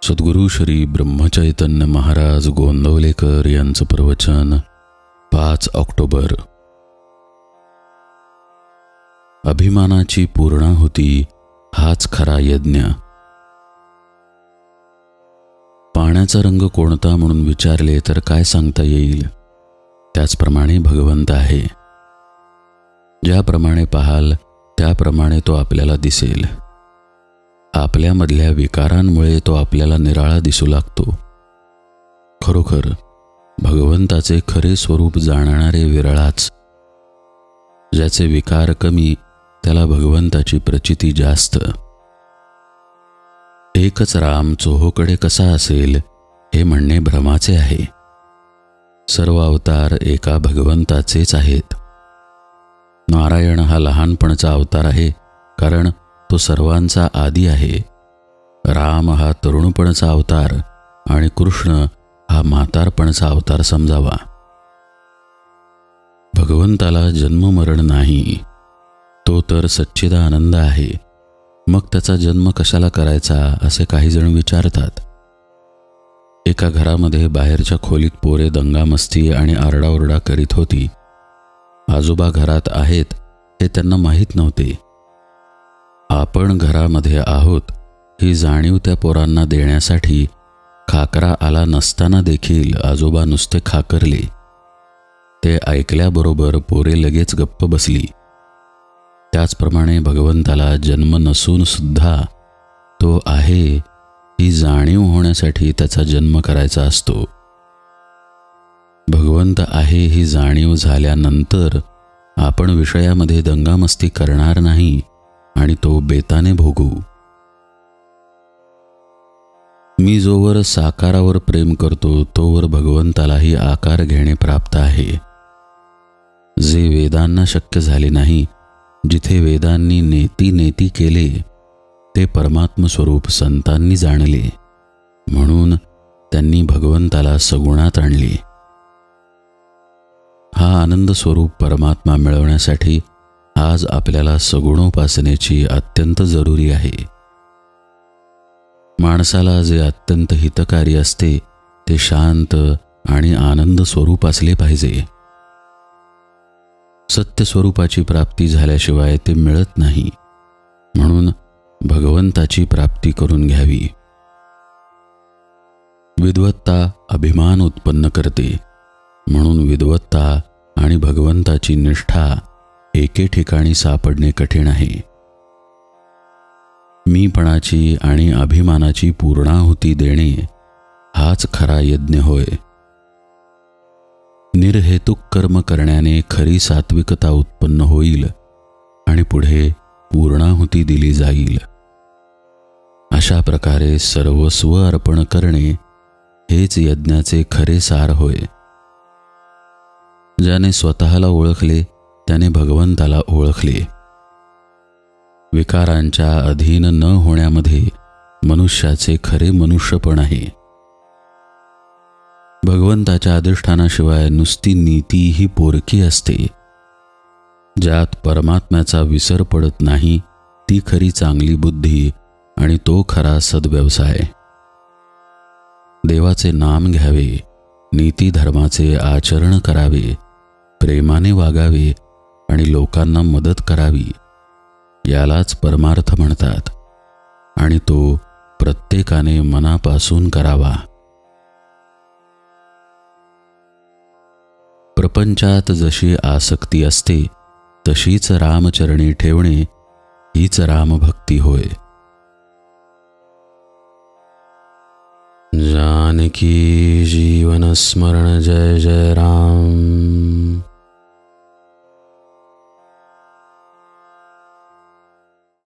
सद्गुरु श्री ब्रह्मचैतन्य महाराज गोंदवलेकर यांचं प्रवचन 5 ऑक्टोबर. अभिमानाची पूर्णाहुती हाच खरा यज्ञ. पाण्याचा रंग कोणता म्हणून विचारले तर काय सांगता येईल. त्याचप्रमाणे भगवंत आहे. ज्याप्रमाणे पाहाल त्याप्रमाणे तो आपल्याला दिसेल. आपल्यामधल्या विकारांमुळे तो आपल्याला निराळा दिसू लागतो. खरोखर भगवंताचे खरे स्वरूप जाणणारे विरळाच. ज्याचे विकार कमी त्याला भगवंताची प्रचिती जास्त. एकच राम चोहोकडे कसा असेल हे म्हणणे भ्रमाचे आहे. सर्व अवतार एका भगवंताचेच आहेत. नारायण हा लहानपणाचा अवतार आहे, कारण तो सर्वांचा आदी आहे. राम हा तरुणपणाचा अवतार आणि कृष्ण हा म्हातारपणाचा अवतार समजावा. भगवंताला जन्ममरण नाही. तो तर सच्चिदानंद आहे. मग त्याचा जन्म कशाला करायचा असे काही जण विचारतात. एका घरामध्ये बाहेरच्या खोलीत पोरे दंगामस्ती आणि आरडाओरडा करीत होती. आजोबा घरात आहेत हे त्यांना माहीत नव्हते. आपण घरामध्ये आहोत ही जाणीव त्या पोरांना देण्यासाठी खाकरा आला नसताना देखील आजोबा नुसते खाकरले. ते ऐकल्याबरोबर पोरे लगेच गप्प बसली. त्याचप्रमाणे भगवंताला जन्म नसून सुद्धा तो आहे ही जाणीव होण्यासाठी त्याचा जन्म करायचा असतो. भगवंत आहे ही जाणीव झाल्यानंतर आपण विषयामध्ये दंगामस्ती करणार नाही आणि तो बेताने भोगू. मी जोवर साकारावर प्रेम करतो तोवर भगवंतालाही आकार घेणे प्राप्त आहे. जे वेदांना शक्य झाले नाही, जिथे वेदांनी नेती केले ते परमात्म स्वरूप संतांनी जाणले, म्हणून त्यांनी भगवंताला सगुणात आणले. हा आनंद स्वरूप परमात्मा मिळवण्यासाठी आज आपल्याला सगुणोपासनेची अत्यंत जरुरी आहे. माणसाला जे अत्यंत हितकारी असते ते शांत आणि आनंद स्वरूप असले पाहिजे. सत्य स्वरूपाची प्राप्ती झाल्याशिवाय ते मिळत नाही. म्हणून भगवंताची प्राप्ती करून घ्यावी. विद्वत्ता अभिमान उत्पन्न करते, म्हणून विद्वत्ता आणि भगवंताची निष्ठा एके ठिकाणी सापडणे कठीण आहे. मीपणाची आणि अभिमानाची पूर्णाहुती देणे हाच खरा यज्ञ होय. निर्हेतुक कर्म करण्याने खरी सात्विकता उत्पन्न होईल आणि पुढे पूर्णाहुती दिली जाईल. अशा प्रकारे सर्वस्व अर्पण करणे हेच यज्ञाचे खरे सार होय. ज्याने स्वतःला ओळखले त्याने भगवंताला ओळखले. विकारांच्या अधीन न होण्यामध्ये मनुष्याचे खरे मनुष्यपण आहे. भगवंताच्या अधिष्ठानाशिवाय नुसती नीती ही पोरकी असते. ज्यात परमात्म्याचा विसर पडत नाही ती खरी चांगली बुद्धी आणि तो खरा सद्व्यवसाय. देवाचे नाम घ्यावे, नीती धर्माचे आचरण करावे, प्रेमाने वागावे आणि लोकांना मदत करावी, यालाच परमार्थ म्हणतात. आणि तो प्रत्येकाने मनापासून करावा. प्रपंचात जशी आसक्ती असते तशीच रामचरणी ठेवणे हीच रामभक्ती होय. जानकी जीवन स्मरण जय जय राम.